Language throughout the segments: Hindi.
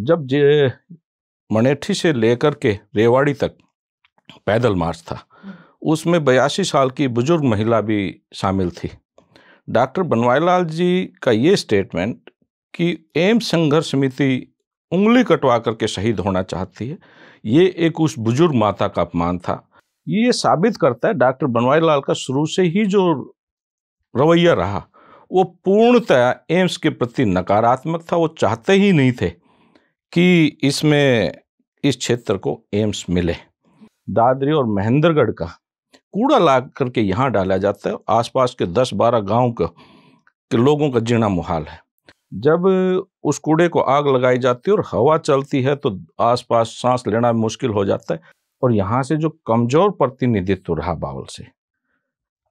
जब जे मनेठी से लेकर के रेवाड़ी तक पैदल मार्च था, उसमें 82 साल की बुजुर्ग महिला भी शामिल थी। डॉक्टर बनवारीलाल जी का ये स्टेटमेंट कि एम्स संघर्ष समिति उंगली कटवा करके शहीद होना चाहती है, ये एक उस बुजुर्ग माता का अपमान था। ये साबित करता है डॉक्टर बनवारीलाल का शुरू से ही जो रवैया रहा वो पूर्णतः एम्स के प्रति नकारात्मक था। वो चाहते ही नहीं थे कि इस क्षेत्र को एम्स मिले। दादरी और महेंद्रगढ़ का कूड़ा ला करके यहाँ डाला जाता है, आसपास के 10-12 गांव के लोगों का जीना मुहाल है। जब उस कूड़े को आग लगाई जाती है और हवा चलती है तो आसपास सांस लेना मुश्किल हो जाता है। और यहाँ से जो कमजोर प्रतिनिधित्व रहा बावल से,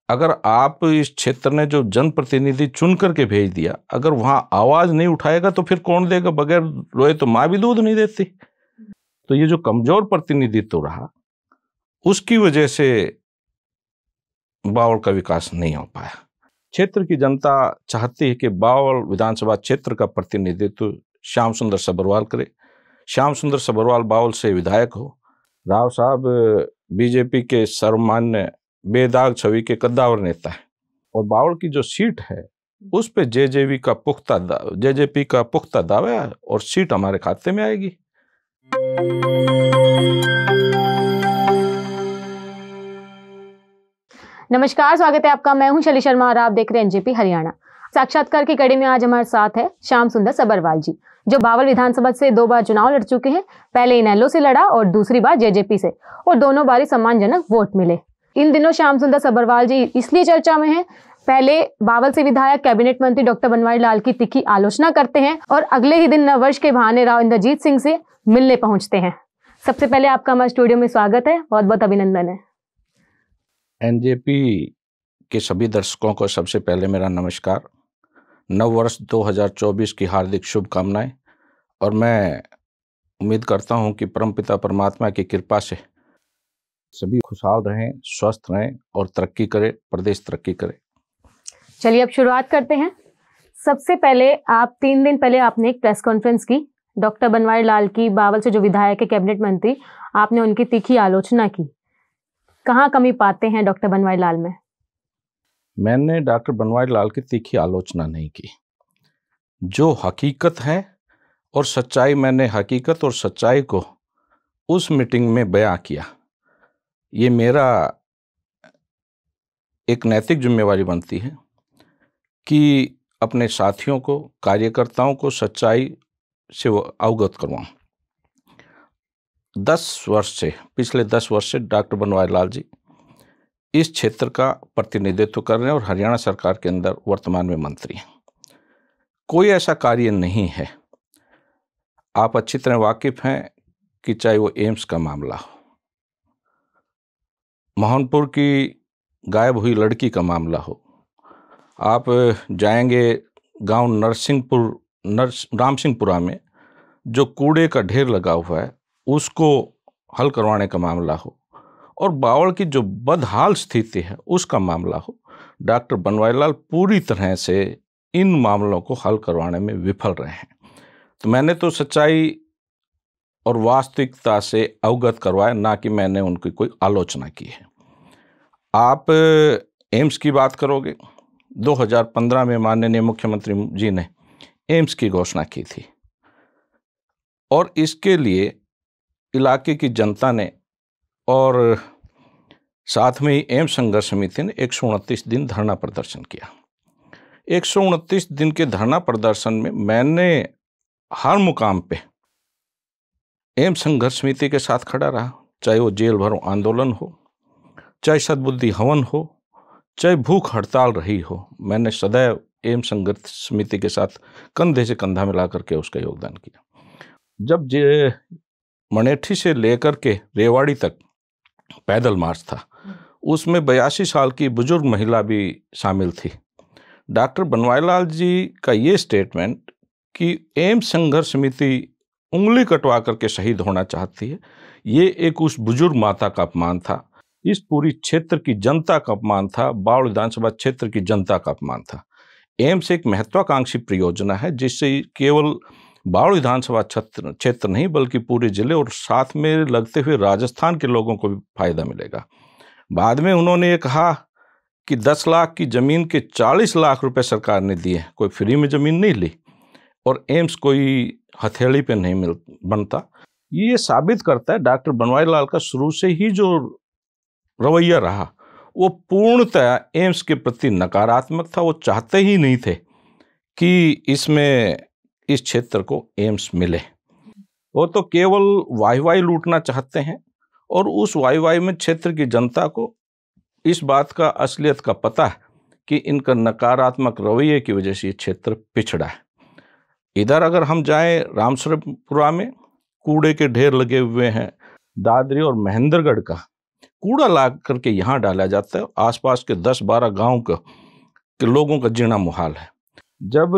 अगर आप इस क्षेत्र ने जो जनप्रतिनिधि चुन करके भेज दिया, अगर वहाँ आवाज नहीं उठाएगा तो फिर कौन देगा? बगैर रोए तो माँ भी दूध नहीं देती। तो ये जो कमजोर प्रतिनिधित्व रहा, उसकी वजह से बावल का विकास नहीं हो पाया। क्षेत्र की जनता चाहती है कि बावल विधानसभा क्षेत्र का प्रतिनिधित्व श्याम सुंदर सभरवाल करे। श्याम सुंदर सभरवाल बावल से विधायक हो। राव साहब बीजेपी के सर्वमान्य बेदाग छवि के कद्दावर नेता है और बावल की जो सीट है उस पे जेजेपी का पुख्ता दावा है और सीट हमारे खाते में आएगी। नमस्कार, स्वागत है आपका। मैं हूं शैली शर्मा और आप देख रहे हैं एनजेपी हरियाणा। साक्षात्कार की कड़ी में आज हमारे साथ है श्याम सुंदर सभरवाल जी, जो बावल विधानसभा से 2 बार चुनाव लड़ चुके हैं। पहले इनेलो से लड़ा और दूसरी बार जेजेपी से, और दोनों बार सम्मानजनक वोट मिले। इन दिनों श्याम सुंदर सभरवाल जी इसलिए चर्चा में हैं, पहले बावल से विधायक कैबिनेट मंत्री डॉक्टर बनवारीलाल की तीखी आलोचना करते हैं और अगले ही दिन नववर्ष के बहाने राव इंद्रजीत सिंह से मिलने पहुंचते हैं। सबसे पहले आपका हमारे स्टूडियो में स्वागत है, बहुत बहुत अभिनंदन है। एनजेपी के सभी दर्शकों को सबसे पहले मेरा नमस्कार। नव वर्ष 2024 की हार्दिक शुभकामनाएं, और मैं उम्मीद करता हूं कि परमपिता परमात्मा की कृपा से सभी खुशहाल रहें, स्वस्थ रहें और तरक्की करें, प्रदेश तरक्की करे। चलिए अब शुरुआत करते हैं। सबसे पहले 3 दिन पहले आपने एक प्रेस कॉन्फ्रेंस की, डॉक्टर बनवारीलाल की, बावल से जो विधायक है कैबिनेट मंत्री, आपने उनकी तीखी आलोचना की। कहाँ कमी पाते हैं डॉक्टर बनवारीलाल में? मैंने डॉक्टर बनवारीलाल की तीखी आलोचना नहीं की। जो हकीकत है और सच्चाई, मैंने हकीकत और सच्चाई को उस मीटिंग में बयां किया। ये मेरा एक नैतिक जिम्मेवारी बनती है कि अपने साथियों को, कार्यकर्ताओं को सच्चाई से अवगत करवाऊं। पिछले 10 वर्ष से डॉक्टर बनवारीलाल जी इस क्षेत्र का प्रतिनिधित्व कर रहे हैं और हरियाणा सरकार के अंदर वर्तमान में मंत्री हैं। कोई ऐसा कार्य नहीं है, आप अच्छी तरह वाकिफ हैं कि चाहे वो एम्स का मामला हो, मोहनपुर की गायब हुई लड़की का मामला हो, आप जाएंगे गांव रामसिंहपुरा में जो कूड़े का ढेर लगा हुआ है उसको हल करवाने का मामला हो, और बावल की जो बदहाल स्थिति है उसका मामला हो, डॉक्टर बनवारीलाल पूरी तरह से इन मामलों को हल करवाने में विफल रहे हैं। तो मैंने तो सच्चाई और वास्तविकता से अवगत करवाया, ना कि मैंने उनकी कोई आलोचना की है। आप एम्स की बात करोगे, 2015 में माननीय मुख्यमंत्री जी ने एम्स की घोषणा की थी और इसके लिए इलाके की जनता ने और साथ में ही एम्स संघर्ष समिति ने 129 दिन धरना प्रदर्शन किया। 129 दिन के धरना प्रदर्शन में मैंने हर मुकाम पे एम्स संघर्ष समिति के साथ खड़ा रहा, चाहे वो जेल भरो आंदोलन हो, चाहे सद्बुद्धि हवन हो, चाहे भूख हड़ताल रही हो। मैंने सदैव एम्स संघर्ष समिति के साथ कंधे से कंधा मिला करके उसका योगदान किया। जब मनेठी से लेकर के रेवाड़ी तक पैदल मार्च था, उसमें 82 साल की बुजुर्ग महिला भी शामिल थी। डॉक्टर बनवारीलाल जी का ये स्टेटमेंट कि एम्स संघर्ष समिति उंगली कटवा करके शहीद होना चाहती है, ये एक उस बुजुर्ग माता का अपमान था, इस पूरी क्षेत्र की जनता का अपमान था, बावल विधानसभा क्षेत्र की जनता का अपमान था। एम्स एक महत्वाकांक्षी परियोजना है जिससे केवल बावल विधानसभा क्षेत्र नहीं बल्कि पूरे जिले और साथ में लगते हुए राजस्थान के लोगों को भी फायदा मिलेगा। बाद में उन्होंने ये कहा कि 10 लाख की जमीन के 40 लाख रुपए सरकार ने दिए, कोई फ्री में जमीन नहीं ली, और एम्स कोई हथेली पे नहीं बनता। ये साबित करता है डॉक्टर बनवारीलाल का शुरू से ही जो रवैया रहा वो पूर्णतः एम्स के प्रति नकारात्मक था। वो चाहते ही नहीं थे कि इस क्षेत्र को एम्स मिले। वो तो केवल वाई लूटना चाहते हैं, और उस वाई में क्षेत्र की जनता को इस बात का असलियत का पता है कि इनका नकारात्मक रवैये की वजह से ये क्षेत्र पिछड़ा है। इधर अगर हम जाएं रामसरपुरा में कूड़े के ढेर लगे हुए हैं। दादरी और महेंद्रगढ़ का कूड़ा ला करके यहाँ डाला जाता है। आसपास के 10-12 गांव के लोगों का जीना मुहाल है। जब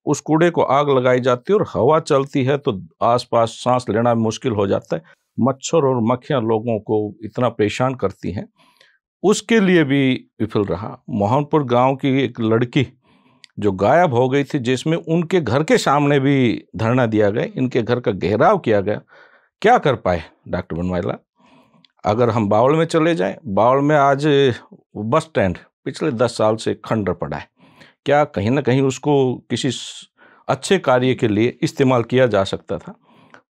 उस कूड़े को आग लगाई जाती है और हवा चलती है तो आसपास सांस लेना मुश्किल हो जाता है। मच्छर और मक्खियां लोगों को इतना परेशान करती हैं, उसके लिए भी विफल रहा। मोहनपुर गांव की एक लड़की जो गायब हो गई थी, जिसमें उनके घर के सामने भी धरना दिया गया, इनके घर का घेराव किया गया, क्या कर पाए डॉक्टर बनवारीलाल? अगर हम बावल में चले जाएं, बावल में आज बस स्टैंड पिछले 10 साल से खंडर पड़ा है। क्या कहीं ना कहीं उसको किसी अच्छे कार्य के लिए इस्तेमाल किया जा सकता था?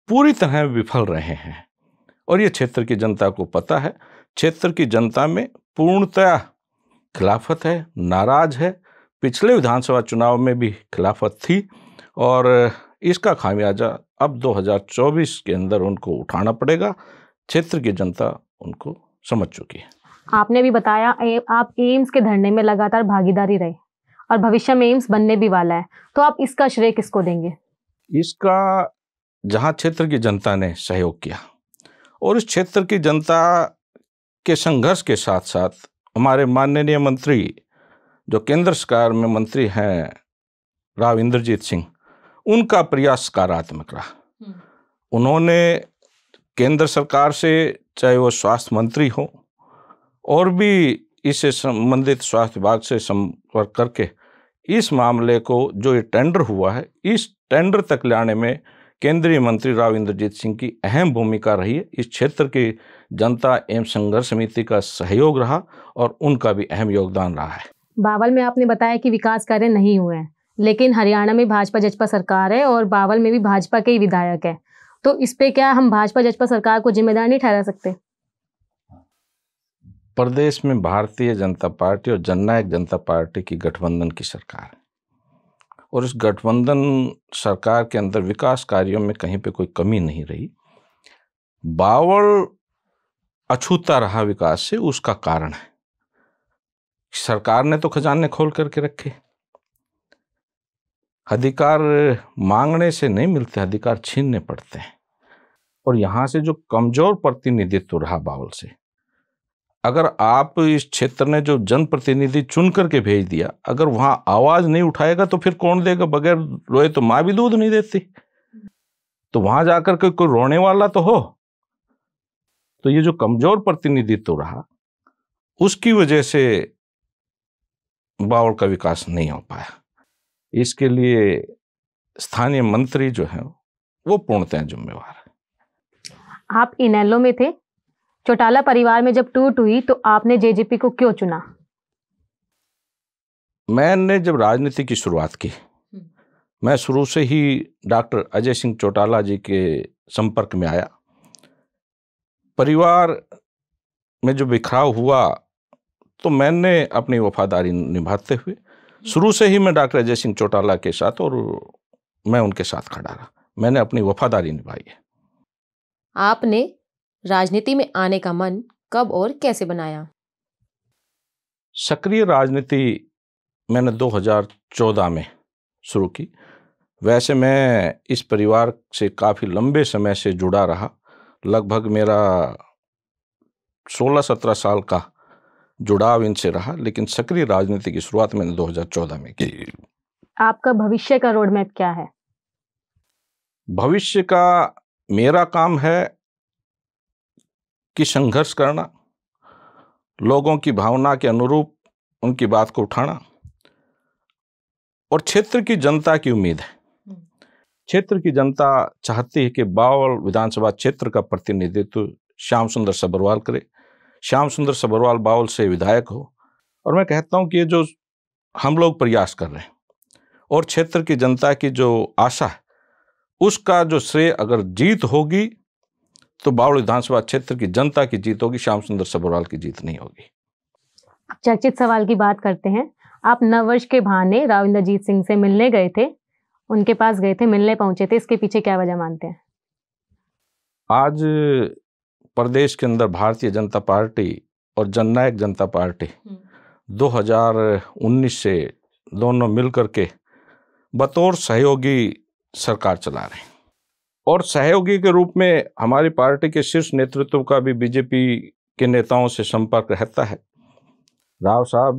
पूरी तरह विफल रहे हैं, और ये क्षेत्र की जनता को पता है। क्षेत्र की जनता में पूर्णतः खिलाफत है, नाराज है। पिछले विधानसभा चुनाव में भी खिलाफत थी, और इसका खामियाजा अब 2024 के अंदर उनको उठाना पड़ेगा। क्षेत्र की जनता उनको समझ चुकी है। आपने भी बताया आप एम्स के धरने में लगातार भागीदारी रहे, और भविष्य में एम्स बनने भी वाला है, तो आप इसका श्रेय किसको देंगे? इसका जहां क्षेत्र की जनता ने सहयोग किया, और इस क्षेत्र की जनता के संघर्ष के साथ साथ हमारे माननीय मंत्री जो केंद्र सरकार में मंत्री हैं राव इंद्रजीत सिंह, उनका प्रयास सकारात्मक रहा। उन्होंने केंद्र सरकार से, चाहे वो स्वास्थ्य मंत्री हो और भी इससे संबंधित स्वास्थ्य विभाग से संपर्क करके इस मामले को, जो ये टेंडर हुआ है, इस टेंडर तक लाने में केंद्रीय मंत्री राव इंद्रजीत सिंह की अहम भूमिका रही है। इस क्षेत्र की जनता एवं संघर्ष समिति का सहयोग रहा, और उनका भी अहम योगदान रहा है। बावल में आपने बताया कि विकास कार्य नहीं हुए हैं, लेकिन हरियाणा में भाजपा जजपा सरकार है और बावल में भी भाजपा के ही विधायक है, तो इस पे क्या हम भाजपा जजपा सरकार को जिम्मेदार नहीं ठहरा सकते? प्रदेश में भारतीय जनता पार्टी और जननायक जनता पार्टी की गठबंधन की सरकार है, और इस गठबंधन सरकार के अंदर विकास कार्यों में कहीं पे कोई कमी नहीं रही। बावल अछूता रहा विकास से, उसका कारण है सरकार ने तो खजाने खोल करके रखे। अधिकार मांगने से नहीं मिलते, अधिकार छीनने पड़ते हैं। और यहां से जो कमजोर प्रतिनिधित्व रहा बावल से, अगर आप इस क्षेत्र ने जो जनप्रतिनिधि चुन करके भेज दिया, अगर वहां आवाज नहीं उठाएगा तो फिर कौन देगा? बगैर रोए तो माँ भी दूध नहीं देती। तो वहां जाकर के कोई रोने वाला तो हो। तो ये जो कमजोर प्रतिनिधित्व रहा, उसकी वजह से बावल का विकास नहीं हो पाया। इसके लिए स्थानीय मंत्री जो है वो पूर्णतः जिम्मेवार है। आप इनेलो में थे, चौटाला परिवार में जब टूट हुई तो आपने जेजेपी को क्यों चुना? मैंने जब राजनीति की शुरुआत की, मैं शुरू से ही डॉक्टर अजय सिंह चौटाला जी के संपर्क में आया। परिवार में जो बिखराव हुआ तो मैंने अपनी वफादारी निभाते हुए शुरू से ही मैं डॉक्टर अजय सिंह चौटाला के साथ, और मैं उनके साथ खड़ा रहा। मैंने अपनी वफादारी निभाई है। आपने राजनीति में आने का मन कब और कैसे बनाया? सक्रिय राजनीति मैंने 2014 में शुरू की। वैसे मैं इस परिवार से काफ़ी लंबे समय से जुड़ा रहा। लगभग मेरा 16-17 साल का जुड़ाव इनसे रहा, लेकिन सक्रिय राजनीति की शुरुआत मैंने 2014 में की। आपका भविष्य का रोड मैप क्या है? भविष्य का मेरा काम है कि संघर्ष करना, लोगों की भावना के अनुरूप उनकी बात को उठाना, और क्षेत्र की जनता की उम्मीद है क्षेत्र की जनता चाहती है कि बावल विधानसभा क्षेत्र का प्रतिनिधित्व श्याम सुंदर सब्बरवाल करे। श्याम सुंदर सब्बरवाल बावल से विधायक हो। और मैं कहता हूं कि ये जो हम लोग प्रयास कर रहे हैं और क्षेत्र की जनता की जो आशा है, उसका जो श्रेय अगर जीत होगी तो बावल विधानसभा क्षेत्र की जनता की जीत होगी, श्याम सुंदर सब्बरवाल की जीत नहीं होगी। चर्चित सवाल की बात करते हैं। आप नववर्ष के बहाने राव इंद्रजीत सिंह से मिलने गए थे, उनके पास गए थे, मिलने पहुंचे थे, इसके पीछे क्या वजह मानते हैं? आज प्रदेश के अंदर भारतीय जनता पार्टी और जननायक जनता पार्टी 2019 से दोनों मिलकर के बतौर सहयोगी सरकार चला रहे हैं और सहयोगी के रूप में हमारी पार्टी के शीर्ष नेतृत्व का भी बीजेपी के नेताओं से संपर्क रहता है। राव साहब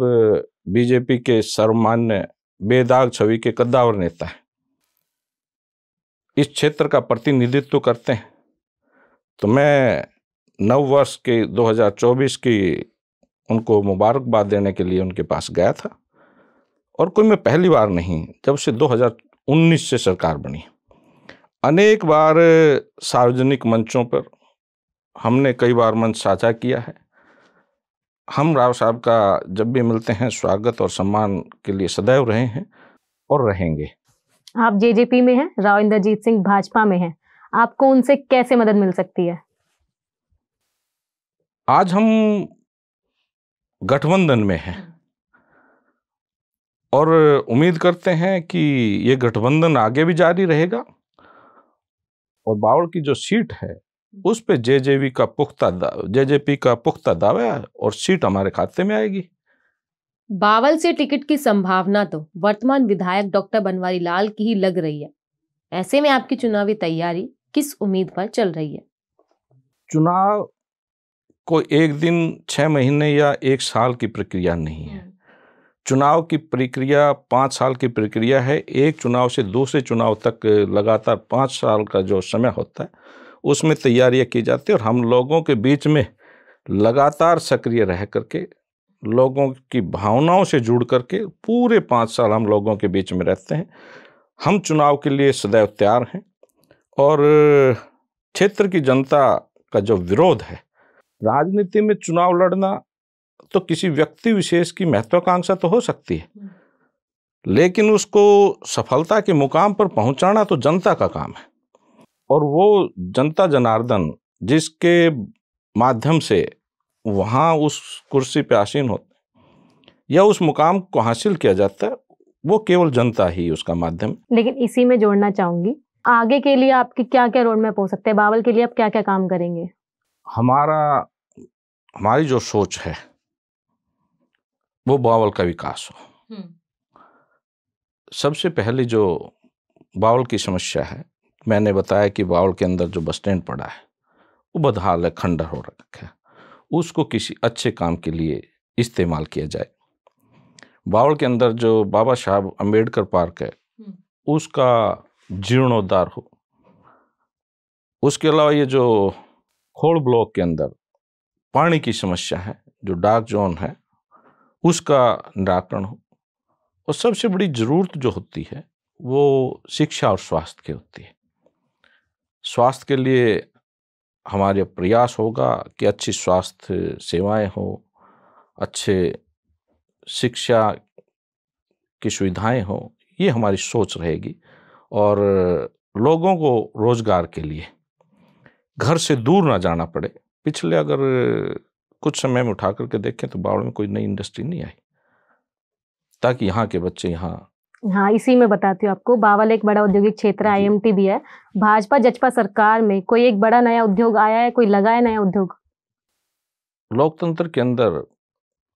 बीजेपी के सर्वमान्य बेदाग छवि के कद्दावर नेता हैं, इस क्षेत्र का प्रतिनिधित्व करते हैं। तो मैं नव वर्ष के 2024 की उनको मुबारकबाद देने के लिए उनके पास गया था और कोई मैं पहली बार नहीं, जब से 2019 से सरकार बनी अनेक बार सार्वजनिक मंचों पर हमने कई बार मंच साझा किया है। हम राव साहब का जब भी मिलते हैं स्वागत और सम्मान के लिए सदैव रहे हैं और रहेंगे। आप जेजेपी में हैं, राव इंद्रजीत सिंह भाजपा में हैं, आपको उनसे कैसे मदद मिल सकती है? आज हम गठबंधन में हैं और उम्मीद करते हैं कि ये गठबंधन आगे भी जारी रहेगा और बावल की जो सीट है उस पे जेजेपी का पुख्ता दावा है और सीट हमारे खाते में आएगी। बावल से टिकट की संभावना तो वर्तमान विधायक डॉक्टर बनवारी लाल की ही लग रही है। ऐसे में आपकी चुनावी तैयारी किस उम्मीद पर चल रही है? चुनाव कोई एक दिन, 6 महीने या 1 साल की प्रक्रिया नहीं है। चुनाव की प्रक्रिया 5 साल की प्रक्रिया है। एक चुनाव से दूसरे चुनाव तक लगातार 5 साल का जो समय होता है उसमें तैयारियां की जाती है और हम लोगों के बीच में लगातार सक्रिय रह करके, लोगों की भावनाओं से जुड़ करके पूरे 5 साल हम लोगों के बीच में रहते हैं। हम चुनाव के लिए सदैव तैयार हैं और क्षेत्र की जनता का जो विरोध है, राजनीति में चुनाव लड़ना तो किसी व्यक्ति विशेष की महत्वाकांक्षा तो हो सकती है, लेकिन उसको सफलता के मुकाम पर पहुंचाना तो जनता का काम है और वो जनता जनार्दन जिसके माध्यम से वहां उस कुर्सी पे आसीन होते हैं या उस मुकाम को हासिल किया जाता है, वो केवल जनता ही उसका माध्यम। लेकिन इसी में जोड़ना चाहूंगी, आगे के लिए आपकी क्या क्या रोड मैप हो सकते हैं? बावल के लिए आप क्या क्या काम करेंगे? हमारी जो सोच है वो बावल का विकास हो। सबसे पहले जो बावल की समस्या है, मैंने बताया कि बावल के अंदर जो बस स्टैंड पड़ा है वो बदहाल है, खंडर हो रखा है, उसको किसी अच्छे काम के लिए इस्तेमाल किया जाए। बावल के अंदर जो बाबा साहब अम्बेडकर पार्क है उसका जीर्णोद्धार हो। उसके अलावा ये जो खोड़ ब्लॉक के अंदर पानी की समस्या है, जो डार्क जोन है, उसका निराकरण हो। और सबसे बड़ी जरूरत जो होती है वो शिक्षा और स्वास्थ्य की होती है। स्वास्थ्य के लिए हमारे प्रयास होगा कि अच्छी स्वास्थ्य सेवाएं हो, अच्छे शिक्षा की सुविधाएं हो, ये हमारी सोच रहेगी। और लोगों को रोजगार के लिए घर से दूर ना जाना पड़े। पिछले अगर कुछ समय में उठा करके देखें तो बावल में कोई नई इंडस्ट्री नहीं आई, ताकि यहाँ के बच्चे यहाँ। हाँ, इसी में बताती हूँ आपको, बावल एक बड़ा औद्योगिक क्षेत्र, आईएमटी भी है। भाजपा जजपा सरकार में कोई एक बड़ा नया उद्योग आया है, कोई लगा है नया उद्योग? लोकतंत्र के अंदर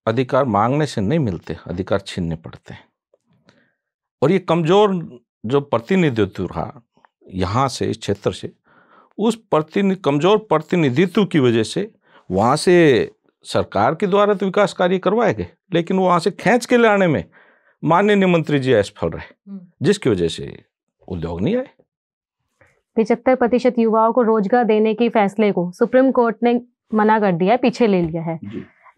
अधिकार मांगने से नहीं मिलते, अधिकार छीनने पड़ते हैं। और ये कमजोर जो प्रतिनिधित्व रहा यहाँ से, इस क्षेत्र से, उस कमजोर प्रतिनिधित्व की वजह से वहाँ से सरकार के द्वारा तो विकास कार्य करवाए गए, लेकिन वहाँ से खींच के लाने में माननीय मंत्री जी असफल रहे, जिसकी वजह से उद्योग नहीं आए। 75% युवाओं को रोजगार देने के फैसले को सुप्रीम कोर्ट ने मना कर दिया है, पीछे ले लिया है।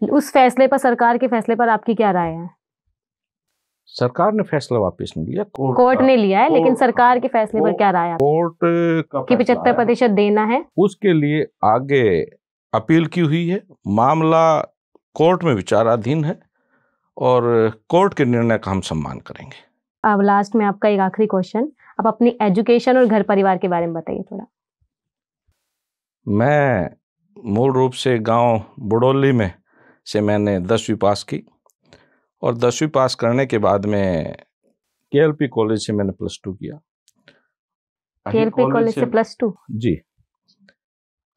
उस फैसले पर, सरकार के फैसले पर आपकी क्या राय है? सरकार ने फैसला वापस नहीं लिया, कोर्ट ने लिया है, लेकिन कोर्ट- सरकार के फैसले पर क्या राय है कोर्ट का कि फैसला है। 75% देना है? उसके लिए आगे अपील की हुई है, मामला कोर्ट में विचाराधीन है और कोर्ट के निर्णय का हम सम्मान करेंगे। अब लास्ट में आपका एक आखिरी क्वेश्चन, आप अपनी एजुकेशन और घर परिवार के बारे में बताइए थोड़ा। मैं मूल रूप से गांव बुडोली में से मैंने 10वीं पास की और 10वीं पास करने के बाद में केएलपी कॉलेज से मैंने +2 किया। केएलपी कॉलेज से +2? जी,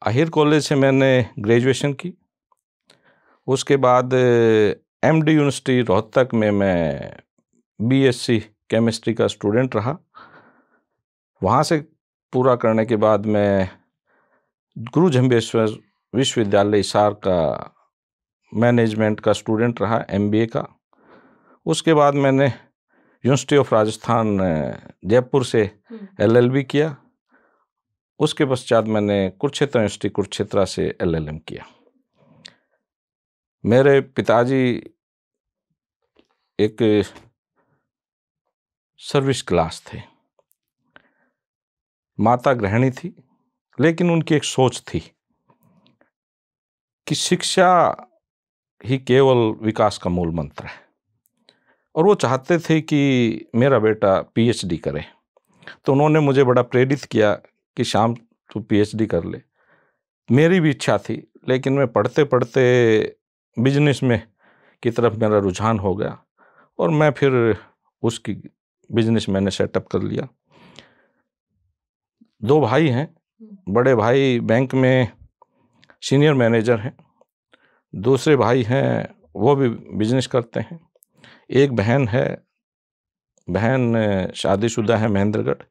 अहिर कॉलेज से मैंने ग्रेजुएशन की। उसके बाद एमडी यूनिवर्सिटी रोहतक में मैं बीएससी केमिस्ट्री का स्टूडेंट रहा। वहाँ से पूरा करने के बाद मैं गुरु जम्बेश्वर विश्वविद्यालय हिसार का मैनेजमेंट का स्टूडेंट रहा, एमबीए का। उसके बाद मैंने यूनिवर्सिटी ऑफ राजस्थान जयपुर से एलएलबी किया। उसके पश्चात मैंने कुरुक्षेत्र यूनिवर्सिटी कुरुक्षेत्र से एलएलएम किया। मेरे पिताजी एक सर्विस क्लास थे, माता गृहिणी थी, लेकिन उनकी एक सोच थी कि शिक्षा ही केवल विकास का मूल मंत्र है और वो चाहते थे कि मेरा बेटा पीएचडी करे। तो उन्होंने मुझे बड़ा प्रेरित किया कि श्याम तू पीएचडी कर ले। मेरी भी इच्छा थी, लेकिन मैं पढ़ते पढ़ते बिजनेस में की तरफ मेरा रुझान हो गया और मैं फिर उसकी बिजनेस मैंने सेटअप कर लिया। 2 भाई हैं, बड़े भाई बैंक में सीनियर मैनेजर हैं, दूसरे भाई हैं वो भी बिजनेस करते हैं, एक बहन है, बहन शादीशुदा है महेंद्रगढ़।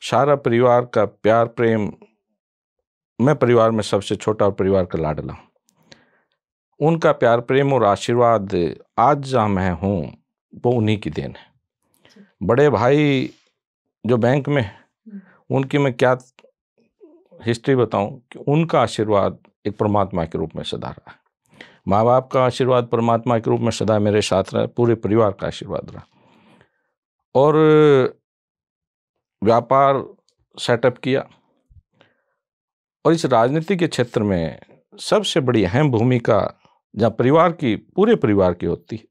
सारा परिवार का प्यार प्रेम, मैं परिवार में सबसे छोटा और परिवार का लाडला हूँ। उनका प्यार प्रेम और आशीर्वाद आज जहाँ मैं हूँ वो उन्हीं की देन है। बड़े भाई जो बैंक में, उनकी मैं क्या हिस्ट्री बताऊं कि उनका आशीर्वाद एक परमात्मा के रूप में सदा रहा है। माँ बाप का आशीर्वाद परमात्मा के रूप में सदा मेरे साथ रहा, पूरे परिवार का आशीर्वाद रहा। और व्यापार सेटअप किया और इस राजनीति के क्षेत्र में सबसे बड़ी अहम भूमिका जहाँ परिवार की, पूरे परिवार की होती है,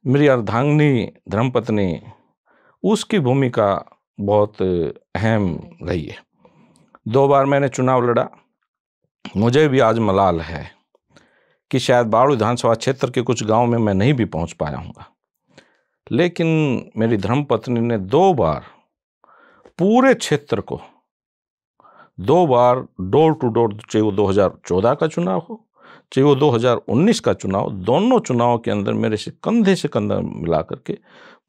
मेरी अर्धांगिनी धर्मपत्नी, उसकी भूमिका बहुत अहम रही है। 2 बार मैंने चुनाव लड़ा। मुझे भी आज मलाल है कि शायद बाड़ विधानसभा क्षेत्र के कुछ गांव में मैं नहीं भी पहुंच पाया हूँगा, लेकिन मेरी धर्मपत्नी ने 2 बार पूरे क्षेत्र को 2 बार डोर टू डोर, चाहे वो 2014 का चुनाव हो चाहे वो 2019 का चुनाव, दोनों चुनावों के अंदर मेरे से कंधा मिला करके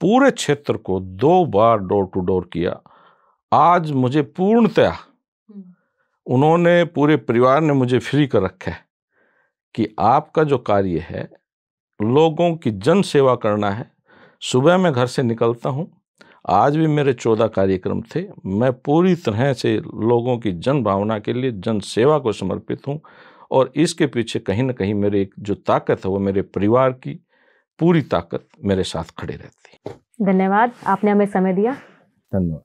पूरे क्षेत्र को 2 बार डोर टू डोर किया। आज मुझे पूर्णतया उन्होंने, पूरे परिवार ने मुझे फ्री कर रखा है कि आपका जो कार्य है लोगों की जन सेवा करना है। सुबह मैं घर से निकलता हूँ, आज भी मेरे 14 कार्यक्रम थे। मैं पूरी तरह से लोगों की जन भावना के लिए, जन सेवा को समर्पित हूँ और इसके पीछे कहीं ना कहीं मेरी जो ताकत है वो मेरे परिवार की पूरी ताकत मेरे साथ खड़ी रहती है। धन्यवाद, आपने हमें समय दिया। धन्यवाद।